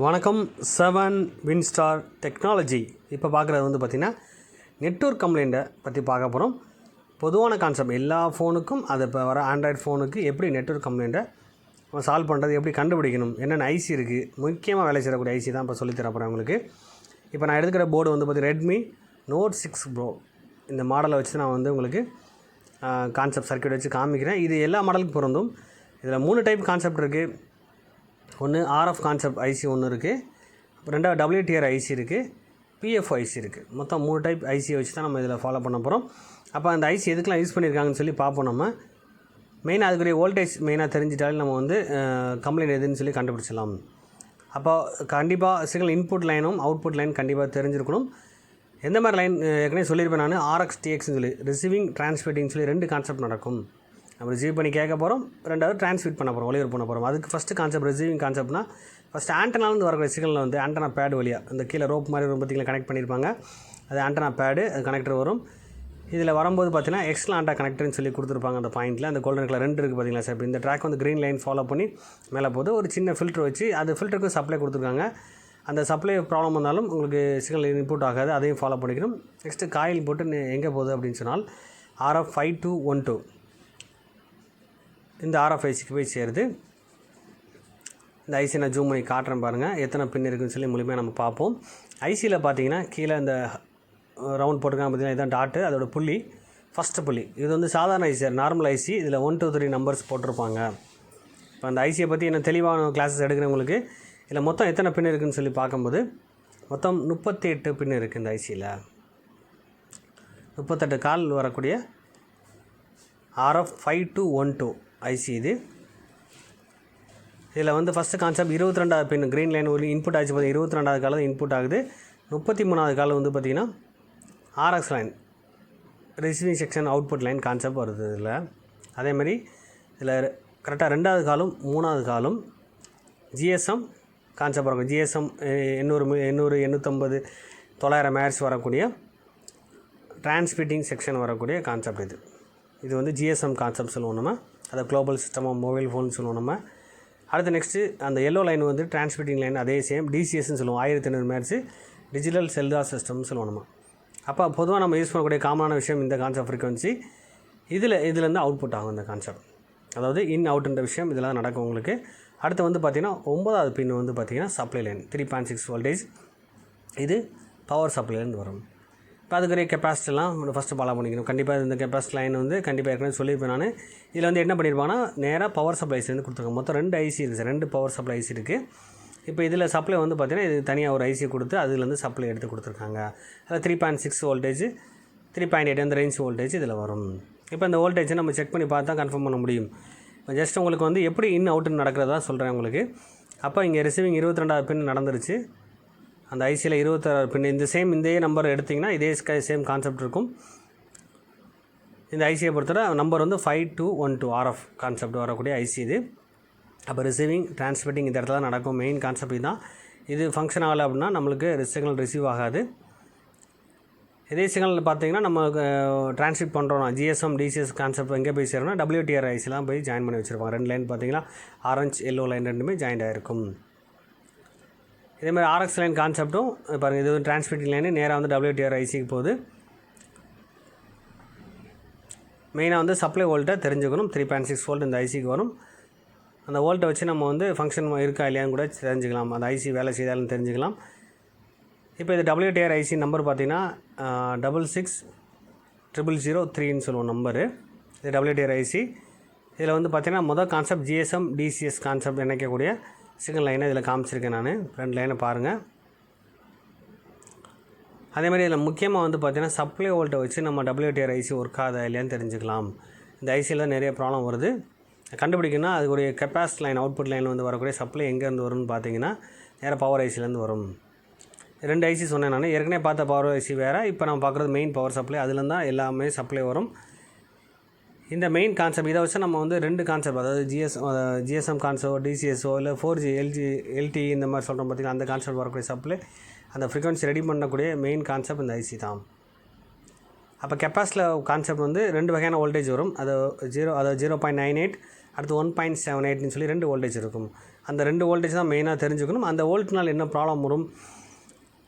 வணக்கம். 7 Winstar technology. இப்போ பார்க்குறது வந்து பார்த்திங்கன்னா நெட்வொர்க் கம்ப்ளைண்ட்டை பற்றி பார்க்க போகிறோம். பொதுவான கான்செப்ட் எல்லா ஃபோனுக்கும், அது இப்போ வர ஆண்ட்ராய்டு ஃபோனுக்கு எப்படி நெட்வொர்க் கம்ப்ளைண்ட்டை சால்வ் பண்ணுறது, எப்படி கண்டுபிடிக்கணும், என்னென்ன ஐசி இருக்குது, முக்கியமாக வேலை செய்யக்கூடிய ஐசி தான் இப்போ சொல்லித்தர போகிறேன் உங்களுக்கு. இப்போ நான் எடுக்கிற போர்டு வந்து பார்த்திங்கன்னா ரெட்மி நோட் 6 ப்ரோ. இந்த மாடலை வச்சு நான் வந்து உங்களுக்கு கான்செப்ட் சர்க்யூட் வச்சு காமிக்கிறேன். இது எல்லா மாடலுக்கும் பொருந்தும். இதில் 3 டைப் கான்செப்ட் இருக்குது. ஒன்று ஆர்எஃப் கான்செப்ட் ஐசி ஒன்று இருக்குது, ரெண்டாவது WTR ஐசி இருக்குது, PF ஐசி இருக்குது. மொத்தம் 3 டைப் ஐசியை வச்சு தான் நம்ம இதில் ஃபாலோ பண்ண போகிறோம். அப்போ அந்த ஐசி எதுக்கெலாம் யூஸ் பண்ணியிருக்காங்கன்னு சொல்லி பார்ப்போம். நம்ம மெயினாக அதுக்குரிய வோல்டேஜ் மெயினாக தெரிஞ்சிட்டாலும் நம்ம வந்து கம்ப்ளைண்ட் எதுன்னு சொல்லி கண்டுபிடிச்சலாம். அப்போ கண்டிப்பாக சிக்னல் இன்புட் லைனும் அவுட்புட் லைன் கண்டிப்பாக தெரிஞ்சிருக்கணும். எந்த மாதிரி லைன் ஏற்கனவே சொல்லியிருப்பேன் நான், RX TXன்னு சொல்லி ரிசீவிங் டிரான்ஸ்மிட்டிங்னு சொல்லி 2 கான்செப்ட் நடக்கும். நம்ம ரிசீவ் பண்ணி கேட்க போகிறோம், ரெண்டாவது டிரான்ஸ்மிட் பண்ண போகிறோம், ஒளிபரப்பு பண்ண போகிறோம். அதுக்கு ஃபஸ்ட்டு கான்செப்ட் ரிசீவிங் கான்செப்ட்னா ஃபஸ்ட்டு ஆண்டனாலேருந்து வரக்கூடிய சிக்னலில் வந்து ஆண்டனா பேட் வழியாக இந்த கீழே ரோப் மாதிரி ஒரு பற்றிகளை கனெக்ட் பண்ணியிருப்பாங்க. அது ஆண்டனா பேடு, அது கனெக்டர் வரும். இதில் வரும்போது பார்த்தீங்கன்னா எக்ஸ்ட்ரா ஆண்டா கனெக்டர்னு சொல்லி கொடுத்துருப்பாங்க. அந்த பாயிண்ட்டில் அந்த கோல்டன் கலர் 2 இருக்குது பார்த்தீங்களா சார். இப்போ இந்த ட்ராக் வந்து க்ரீன் லைன் ஃபாலோ பண்ணி மேலே போகுது. ஒரு சின்ன ஃபில்ட்ரு வச்சு அது ஃபில்டருக்கு சப்ளை கொடுத்துருக்காங்க. அந்த சப்ளை ப்ராப்ளம் வந்தாலும் உங்களுக்கு சிக்னல் இன்புட் ஆகாது, அதையும் ஃபாலோ பண்ணிக்கணும். நெக்ஸ்ட்டு காயில் போட்டு எங்கே போகுது அப்படின்னு சொன்னால் RF5212 இந்த RF ஐசிக்கு போய் சேருது. இந்த ஐசி நான் ஜூம் பண்ணி காட்டுறேன் பாருங்கள், எத்தனை பின் இருக்குதுன்னு சொல்லி முழுமையாக நம்ம பார்ப்போம். ஐசியில் பார்த்தீங்கன்னா கீழே இந்த ரவுண்ட் போட்டுருக்காங்க பார்த்தீங்கன்னா, இதுதான் டாட்டு, அதோட புள்ளி, ஃபஸ்ட்டு புள்ளி. இது வந்து சாதாரண ஐசி, நார்மல் ஐசி. இதில் 1 2 3 நம்பர்ஸ் போட்டிருப்பாங்க. இப்போ அந்த ஐசியை பற்றி என்ன தெளிவான கிளாஸஸ் எடுக்கிறவங்களுக்கு இதில் மொத்தம் எத்தனை பின் இருக்குதுன்னு சொல்லி பார்க்கும்போது மொத்தம் 38 பின் இருக்குது இந்த ஐசியில். 38 கால் வரக்கூடிய RF5212 ஐசி இது. இதில் வந்து ஃபஸ்ட்டு கான்செப்ட் 22வது பின் க்ரீன் லைன் ஒரு இன்புட் ஆச்சு. பார்த்திங்கன்னா 22வது காலம் இன்புட் ஆகுது. 33வது காலம் வந்து பார்த்திங்கன்னா RX line receiving section output line concept வருது இதில். அதேமாதிரி இதில் கரெக்டாக 2வது காலம் 3வது காலம் GSM கான்செப்ட் வரும். GSM 800 850 900 MHz வரக்கூடிய டிரான்ஸ்மிட்டிங் செக்ஷன் வரக்கூடிய கான்செப்ட் இது. இது வந்து GSM கான்செப்ட் சொல்லுவோம் நம்ம. அதை global system of mobile phone சொல்லுவோம் நம்ம. அடுத்து நெக்ஸ்ட்டு அந்த எல்லோ லைன் வந்து டிரான்ஸ்மிட்டிங் லைன், அதே சேம் DCSன்னு சொல்லுவோம். 1500 MHz டிஜிட்டல் செல்தார் சிஸ்டம்னு சொல்லுவோம் நம்ம. அப்போ பொதுவாக நம்ம யூஸ் பண்ணக்கூடிய காமனான விஷயம் இந்த கான்செப்ட் ஃப்ரீக்வன்சி. இதுலேருந்து அவுட்புட் ஆகும் இந்த கான்செப்ட். அதாவது இன் அவுட்ன்ற விஷயம் இதெல்லாம் நடக்கும் உங்களுக்கு. அடுத்து வந்து பார்த்திங்கன்னா 9வது பின் வந்து பார்த்திங்கன்னா சப்ளை லைன் 3.6 வோல்டேஜ். இது பவர் சப்ளைலேருந்து வரும். இப்போ அதுக்குரிய கெப்பாசிட்டிலாம் ஃபஸ்ட்டு ஃபாலோ பண்ணிக்கணும். கண்டிப்பாக இந்த கெப்பாசிட்டி லைன் வந்து கண்டிப்பாக ஏற்கனவே சொல்லியிருப்பேன் நான். இதில் வந்து என்ன பண்ணியிருப்பாங்கன்னா நேராக பவர் சப்ளைஸ்லேருந்து கொடுத்துருக்காங்க. மொத்தம் 2 ஐசி இருக்குது சார், 2 பவர் சப்ளை ஐசி இருக்குது. இப்போ இதில் சப்ளை வந்து பார்த்திங்கன்னா இது தனியாக ஒரு ஐசி கொடுத்து அதுலேருந்து சப்ளை எடுத்து கொடுத்துருக்காங்க. அதில் 3.6 வோல்டேஜ் 3.8 அந்த ரேஞ்ச் வோல்டேஜ் இதில் வரும். இப்போ இந்த வோல்டேஜை நம்ம செக் பண்ணி பார்த்தா கன்ஃபார்ம் பண்ண முடியும். இப்போ ஜஸ்ட் உங்களுக்கு வந்து எப்படி இன் அவுட்டுன்னு நடக்கிறதா சொல்கிறேன் உங்களுக்கு. அப்போ இங்கே ரிசீவிங் 22வது பின் நடந்துருச்சு. அந்த ஐசியில் 26 பின் இதே நம்பர் எடுத்திங்கன்னா இதே சேம் கான்செப்ட் இருக்கும். இந்த ஐசியை பொறுத்தவரை நம்பர் வந்து 5212 RF கான்செப்ட் வரக்கூடிய ஐசி இது. அப்போ ரிசீவிங் டிரான்ஸ்மிட்டிங் இந்த இடத்துல நடக்கும். மெயின் கான்செப்ட் தான். இது ஃபங்க்ஷன் ஆகலை அப்படின்னா நம்மளுக்கு சிக்னல் ரிசீவ் ஆகாது. இதே சிக்னல் பார்த்திங்கன்னா நம்ம டிரான்ஸ்மிட் பண்ணுறோம்னா GSM DCS கான்செப்ட் எங்கே போய் சேரணும்னா WTR ஐசிலாம் போய் ஜாயின் பண்ணி வச்சுருப்பாங்க. 2 லைன் பார்த்திங்கன்னா ஆரஞ்ச் எல்லோ லைன் ரெண்டுமே ஜாயிண்ட் ஆகிருக்கும். இதேமாதிரி RX லைன் கான்செப்ட்டும் பாருங்கள், இது வந்து டிரான்ஸ்மிட்டிங் லைனு நேராக வந்து WTR ஐசிக்கு போகுது. மெயினாக வந்து சப்ளை வோல்ட்டை தெரிஞ்சுக்கணும். 3.6 வோல்ட் இந்த ஐசிக்கு வரும். அந்த வோல்ட்டை வச்சு நம்ம வந்து ஃபங்க்ஷன் இருக்கா இல்லையான்னு கூட தெரிஞ்சுக்கலாம். அந்த ஐசி வேலை செய்தாலும் தெரிஞ்சுக்கலாம். இப்போ இது WTR ஐசி நம்பர் பார்த்திங்கன்னா 66003ன்னு சொல்லுவோம் நம்பரு. இது WTR ஐசி. இதில் வந்து பார்த்திங்கன்னா மொதல் கான்செப்ட் GSM DCS கான்செப்ட் இணைக்கக்கூடிய சிக்னல் லைனை இதில் காமிச்சிருக்கேன் நான். 2 லைனை பாருங்கள். அதேமாதிரி இதில் முக்கியமாக வந்து பார்த்திங்கன்னா சப்ளை வோல்ட்டை வச்சு நம்ம WTR ஐசி ஒர்க் ஆகுதா இல்லையான்னு தெரிஞ்சுக்கலாம். இந்த ஐசியில் தான் நிறைய ப்ராப்ளம் வருது. கண்டுபிடிக்கணும்னா அதுக்குரிய கெப்பாசிட்டி லைன் அவுட்புட் லைன் வந்து வரக்கூடிய சப்ளை எங்கேருந்து வரும்னு பார்த்தீங்கன்னா நேராக பவர் ஐசிலேருந்து வரும். 2 ஐசி சொன்னேன் நான். ஏற்கனவே பார்த்த பவர் ஐசி வேறு, இப்போ நம்ம பார்க்குறது மெயின் பவர் சப்ளை. அதுலேருந்து தான் எல்லாமே சப்ளை வரும். இந்த மெயின் கான்செப்ட் இதை வச்சு நம்ம வந்து 2 கான்செப்ட், அதாவது GSM கான்செப்ட் DCSஓ இல்லை 4G LTE இந்த மாதிரி சொல்கிறோம் பார்த்திங்கன்னா, அந்த கான்செப்ட் வரக்கூடிய சப்ளை அந்த ஃப்ரீக்வன்சி ரெடி பண்ணக்கூடிய மெயின் கான்செப்ட் இந்த ஐசி தான். அப்போ கெப்பாசிட்டியில் கான்செப்ட் வந்து 2 வகையான வோல்டேஜ் வரும். அது 0.98 அடுத்து 1.78ன்னு சொல்லி 2 வோல்டேஜ் இருக்கும். அந்த 2 வோல்டேஜ் தான் மெயினாக தெரிஞ்சுக்கணும். அந்த வோல்ட்னால் என்ன ப்ராப்ளம் வரும்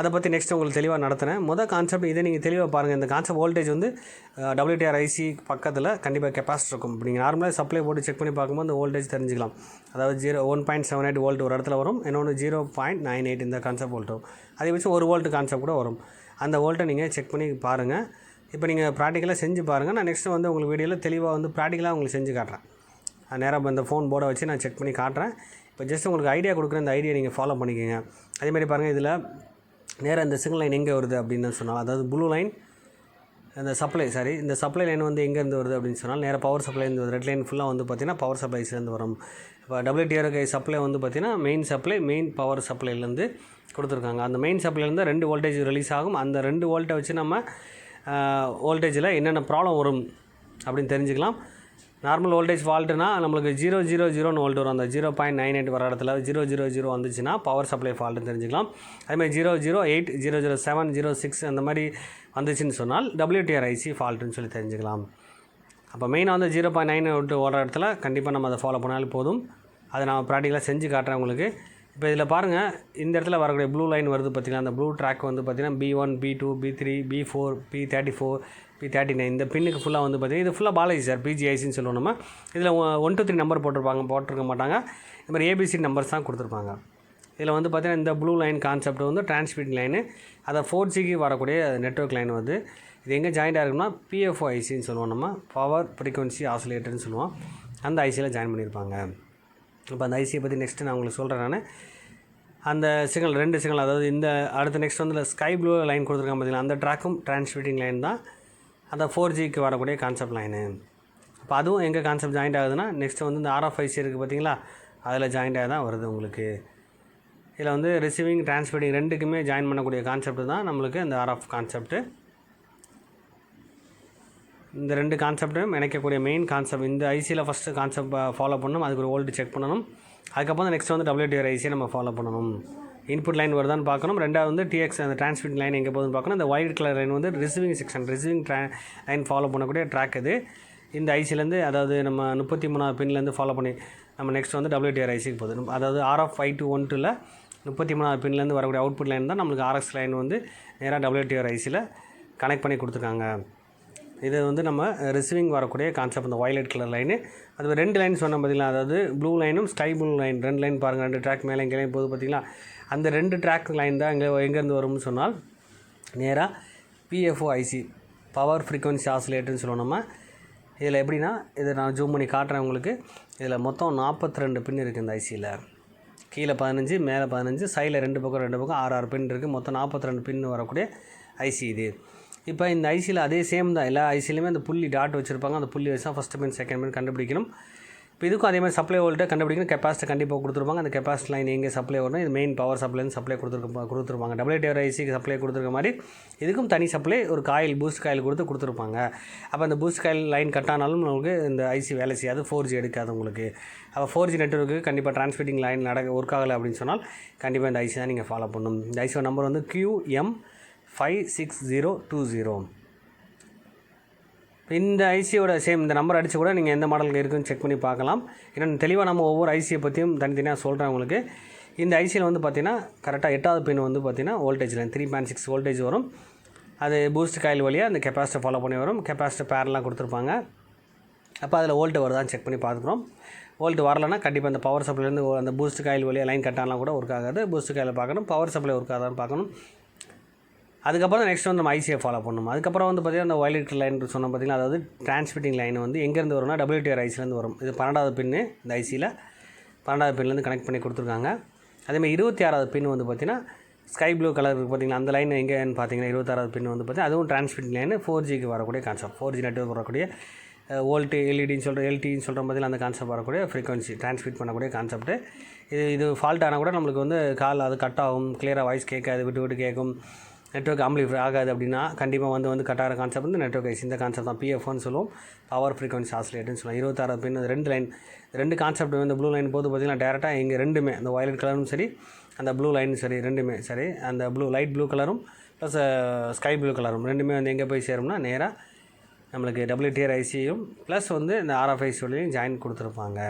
அதை பற்றி நெக்ஸ்ட் உங்களுக்கு தெளிவாக நடத்துகிறேன். கான்செப்ட் இதை நீங்கள் தெளிவாக பாருங்கள். இந்த கான்செப்ட் வோல்டேஜ் வந்து WTR IC பக்கத்தில் கண்டிப்பாக கெப்பாசிட்டர் இருக்கும். இப்போ நீங்கள் நார்மலாக சப்ளை போட்டு செக் பண்ணி பார்க்கும்போது அந்த வோல்டேஜ் தெரிஞ்சுக்கலாம். அதாவது 1.78 வோல்ட் ஒரு இடத்துல வரும், இன்னொன்று 0.98 இந்த கான்செப்ட் வோல்ட் வரும். அதே வச்சு 1 வோல்ட் கான்செப்ட் கூட வரும். அந்த வோல்ட்டை நீங்கள் செக் பண்ணி பாருங்கள். இப்போ நீங்கள் ப்ராக்டிக்கலாக செஞ்சு பாருங்கள். நான் நெக்ஸ்ட்டு வந்து உங்களுக்கு வீடியோவில் தெளிவாக வந்து ப்ராக்டிக்கலாக உங்களுக்கு செஞ்சு காட்டுறேன். நேராக இந்த ஃபோன் போர்டை வச்சு நான் செக் பண்ணி காட்டுறேன். இப்போ ஜஸ்ட் உங்களுக்கு ஐடியா கொடுக்குறேன். இந்த ஐடியா நீங்கள் ஃபாலோ பண்ணிக்கோங்க. அதேமாதிரி பாருங்கள், இதில் நேராக இந்த சிங்கிள் லைன் எங்கே வருது அப்படின்னு சொன்னால், அதாவது ப்ளூ லைன் இந்த சப்ளை லைன் வந்து எங்கேருந்து வருது அப்படின்னு சொன்னால் நேராக பவர் சப்ளைலேருந்து வருது. ரெட் லைன் ஃபுல்லாக வந்து பார்த்திங்கன்னா பவர் சப்ளைஸ்லேருந்து வரும். இப்போ WTR சப்ளை வந்து பார்த்திங்கன்னா மெயின் பவர் சப்ளைலேருந்து கொடுத்துருக்காங்க. அந்த மெயின் சப்ளைலேருந்து 2 வோல்டேஜ் ரிலீஸ் ஆகும். அந்த 2 வோல்ட்டை வச்சு நம்ம வோல்டேஜில் என்னென்ன ப்ராப்ளம் வரும் அப்படின்னு தெரிஞ்சுக்கலாம். நார்மல் வோல்டேஜ் ஃபால்ட்டுனா நம்மளுக்கு 0.00 வோல்ட் வரும். அந்த 0.98 வர இடத்துல 0.00 வந்துச்சுன்னா பவர் சப்ளை ஃபால்ட்டுன்னு தெரிஞ்சுக்கலாம். அதேமாதிரி 0.08, 0.07, 0.6 அந்த மாதிரி வந்துச்சுன்னு சொன்னால் WTR IC ஃபால்ட்டுன்னு சொல்லி தெரிஞ்சுக்கலாம். அப்போ மெயினாக வந்து 0.9 ஓடுற இடத்துல கண்டிப்பாக நம்ம அதை ஃபாலோ பண்ணாலும் போதும். அதை நான் ப்ராக்டிக்கலாக செஞ்சு காட்டுறேன் உங்களுக்கு. இப்போ இதில் பாருங்கள், இந்த இடத்துல வரக்கூடிய ப்ளூ லைன் வருது பார்த்திங்கன்னா, அந்த ப்ளூ ட்ராக் வந்து பார்த்திங்கன்னா B1, B2, B3, B4, P34, P39 இந்த பின்னுக்கு ஃபுல்லாக வந்து பார்த்திங்கன்னா இது ஃபுல்லாக பாலாஜி சார் PGICன்னு சொல்லுவோம். நம்ம இதில் 1 to 3 நம்பர் போட்டிருக்க மாட்டாங்க. இந்த மாதிரி ABCD நம்பர்ஸ் தான் கொடுத்துருப்பாங்க. இதில் வந்து பார்த்திங்கன்னா இந்த ப்ளூ லைன் கான்செப்ட் வந்து டிரான்ஸ்மிட்டிங் லைனு, அதை 4Gக்கு வரக்கூடிய நெட்வொர்க் லைன் வந்து இது எங்கே ஜாயிண்ட் ஆகிருக்குன்னா PFO ICன்னு சொல்லுவோம். நம்ம பவர் ஃப்ரீக்வன்சி ஆசிலேட்டர்னு சொல்லுவோம். அந்த ஐசியில் ஜாயின் பண்ணியிருப்பாங்க. இப்போ அந்த ஐசியை பற்றி நெக்ஸ்ட்டு நான் உங்களுக்கு சொல்கிறேன். நான் அந்த சிக்னல் 2 சிக்னல், அதாவது இந்த அடுத்த நெக்ஸ்ட் வந்து ஸ்கை ப்ளூ லைன் கொடுத்துருக்காங்க பார்த்தீங்கன்னா, அந்த ட்ராக்கும் டிரான்ஸ்மிட்டிங் லைன் தான் அந்த 4Gக்கு வரக்கூடிய கான்செப்ட் லைனு. அப்போ அதுவும் எங்கே கான்செப்ட் ஜாயிண்ட் ஆகுதுன்னா நெக்ஸ்ட்டு வந்து இந்த RFIC இருக்குது பார்த்தீங்களா, அதில் ஜாயிண்ட் ஆகி தான் வருது உங்களுக்கு. இதில் வந்து ரிசீவிங் டிரான்ஸ்மிட்டிங் 2க்குமே ஜாயின் பண்ணக்கூடிய கான்செப்ட் தான் நம்மளுக்கு இந்த RF கான்செப்ட்டு. இந்த 2 கான்செப்ட்டும் இணைக்கக்கூடிய மெயின் கான்செப்ட். இந்த ஐசியில் ஃபஸ்ட்டு கான்செப்ட் ஃபாலோ பண்ணணும், அதுக்கு ஒரு வோல்ட் செக் பண்ணணும். அதுக்கப்புறம் நெக்ஸ்ட் வந்து WTR IC நம்ம ஃபாலோ பண்ணணும். இன்புட் லைன் வருதான்னு பார்க்கணும். ரெண்டாவது வந்து TX அந்த டிரான்ஸ்மிட் லைன் எங்கே போகுதுன்னு பார்க்கணும். இந்த ஒயிட் கலர் லைன் வந்து ரிசீவிங் செக்ஷன், லைன் ஃபாலோ பண்ணக்கூடிய ட்ராக் இது. இந்த ஐசிலேருந்து, அதாவது நம்ம 33வது பின்லேருந்து ஃபாலோ பண்ணி நம்ம நெக்ஸ்ட் வந்து WTR ICக்கு போகுது. அதாவது RF521ல் 33வது பின்லேருந்து வரக்கூடிய அவுட்புட் லைன் தான் நம்மளுக்கு RX லைன் வந்து நேராக WTR ICயில் கனெக்ட் பண்ணி கொடுத்துருக்காங்க. இது வந்து நம்ம ரிசீவிங் வரக்கூடிய கான்செப்ட் இந்த வயலட் கலர் லைனு. அது 2 லைன் சொன்ன பார்த்தீங்களா, அதாவது ப்ளூ லைனும் ஸ்கை ப்ளூ லைன் 2 லைன் பாருங்கள். 2 ட்ராக் மேலே இங்கே லைன் போகுது பார்த்தீங்களா, அந்த 2 ட்ராக் லைன் தான் எங்கேருந்து வரும்னு சொன்னால் நேராக PFO IC பவர் ஃப்ரீக்வன்சி ஆசிலேட்டர்னு சொல்லுவோம். நம்ம இதில் எப்படின்னா, இதை நான் ஜூம் பண்ணி காட்டுறேன் உங்களுக்கு. இதில் மொத்தம் 42 பின் இருக்குது இந்த ஐசியில். கீழே 15, மேலே 15, சைடில் 2 பக்கம் 6 பின் இருக்குது. மொத்தம் 42 பின் வரக்கூடிய ஐசி இது. இப்போ இந்த ஐசியில் அதே சேம் தான், எல்லா ஐசிலையுமே அந்த புள்ளி டாட் வச்சுருப்பாங்க. அந்த புள்ளி வச்சு தான் ஃபஸ்ட்டு பின் செகண்ட் பின் கண்டுபிடிக்கணும். இப்போ இதுக்கும் அதே மாதிரி சப்ளை வோல்ட்டை கண்டுபிடிக்கணும். கெப்பாசிட்டி கண்டிப்பாக கொடுத்துருப்பாங்க. அந்த கெப்பாசிட்டி லைன் எங்கே சப்ளை வரணும், இது மெயின் பவர் சப்ளைன்னு சப்ளை கொடுத்துருப்பாங்க. WTR ICக்கு சப்ளை கொடுத்துருக்க மாதிரி இதுக்கும் தனி சப்ளை ஒரு காயில், பூஸ்ட் காயில் கொடுத்துருப்பாங்க. அப்போ அந்த பூஸ்ட் காயில் லைன் கட் ஆனாலும் உங்களுக்கு இந்த ஐசி வேலை செய்யாது, 4G எடுக்காது உங்களுக்கு. அப்போ 4G நெட்வொர்க்கு கண்டிப்பாக டிரான்ஸ்மிட்டிங் லைன் ஒர்க் ஆகலை அப்படின்னு சொன்னால் கண்டிப்பாக இந்த ஐசி தான் நீங்கள் ஃபாலோ பண்ணணும். இந்த ஐசியோட நம்பர் வந்து QM56020. இந்த ஐசியோட சேம் இந்த நம்பர் அடித்து கூட நீங்கள் எந்த மாடலுக்கு இருக்குன்னு செக் பண்ணி பார்க்கலாம். இன்னும் தெளிவாக நம்ம ஒவ்வொரு ஐசியை பற்றியும் தனித்தனியாக சொல்கிறேன் உங்களுக்கு. இந்த ஐசியில் வந்து பார்த்திங்கன்னா கரெக்டாக 8வது பின் வந்து பார்த்திங்கன்னா வோல்டேஜ் லைன் 3.6 வோல்டேஜ் வரும். அது பூஸ்ட் காயில் வழியாக அந்த கெப்பாசிட்டர் ஃபாலோ பண்ணி வரும். கெப்பாசிட்டர் பேரலாம் கொடுத்துருப்பாங்க. அப்போ அதில் வோல்ட்டு வருதான்னு செக் பண்ணி பார்த்துக்குறோம். வோல்ட்டு வரலைன்னா கண்டிப்பாக அந்த பவர் சப்ளைலேருந்து அந்த பூஸ்ட் காயில் வழியாக லைன் கட்டாலாம் கூட ஒர்க் ஆகாது. பூஸ்ட் காயில் பார்க்கணும், பவர் சப்ளை ஒர்க் ஆகாதான்னு பார்க்கணும். அதுக்கப்புறம் நெக்ஸ்ட் வந்து நம்ம ஐசியை ஃபாலோ பண்ணணும். அதுக்கப்புறம் வந்து பார்த்திங்கன்னா அந்த வயலட் லைன் சொன்ன பார்த்திங்கன்னா, அதாவது டிரான்ஸ்மிட்டிங் லைன் வந்து எங்கேருந்து வரும்னா WTR ICலேருந்து வரும். இது 12வது பின்னு. இந்த ஐசியில் 12வது பின்லேருந்து கனெக்ட் பண்ணி கொடுத்துருக்காங்க. அதேமாதிரி 26வது பின் வந்து பார்த்திங்கன்னா ஸ்கை ப்ளூ கலர் இருக்குது பார்த்திங்கன்னா, அந்த லைன் எங்கேன்னு பார்த்தீங்கன்னா 26வது பின் வந்து பார்த்திங்கன்னா அதுவும் டிரான்ஸ்மிட்டிங் லைன் 4Gக்கு வரக்கூடிய கான்செப்ட். 4G நெட்வொர்க் வரக்கூடிய வோல்ட்டு LTன்னு சொல்கிற பார்த்திங்கன்னா அந்த கான்செப்ட் வரக்கூடிய ஃப்ரீக்வன்சி டிரான்ஸ்மிட் பண்ணக்கூடிய கான்செப்ட்டு. இது ஃபால்ட் ஆனால் கூட நம்மளுக்கு வந்து கால் அது கட் ஆகும், கிளியராக வாய்ஸ் கேட்காது, விட்டு கேட்கும், நெட்வொர்க் ஆம்பிளிஃபை ஆகாது. அப்படின்னா கண்டிப்பாக வந்து கட்டார கான்செப்ட் வந்து நெட்வொர்க் ஐசி. இந்த கான்செப்ட் தான் PFOன்னு சொல்லுவோம், பவர் ஃப்ரீக்வன்சி ஆசிலேட்டர்னு சொல்லுவோம். 26வது பின் 2 லைன் 2 கான்செப்ட் வந்து ப்ளூ லைன் போது பார்த்திங்கன்னா டேரெக்டாக இங்கே ரெண்டுமே அந்த வயலட் கலரும் சரி, அந்த ப்ளூ லைனும் சரி, ரெண்டுமே சரி, அந்த லைட் ப்ளூ கலரும் ப்ளஸ் ஸ்கை ப்ளூ கலரும் ரெண்டுமே வந்து எங்கே போய் சேரும்னா நேராக நம்மளுக்கு WTR ICயும் ப்ளஸ் வந்து இந்த RFICயோடையும் ஜாயின் கொடுத்துருப்பாங்க.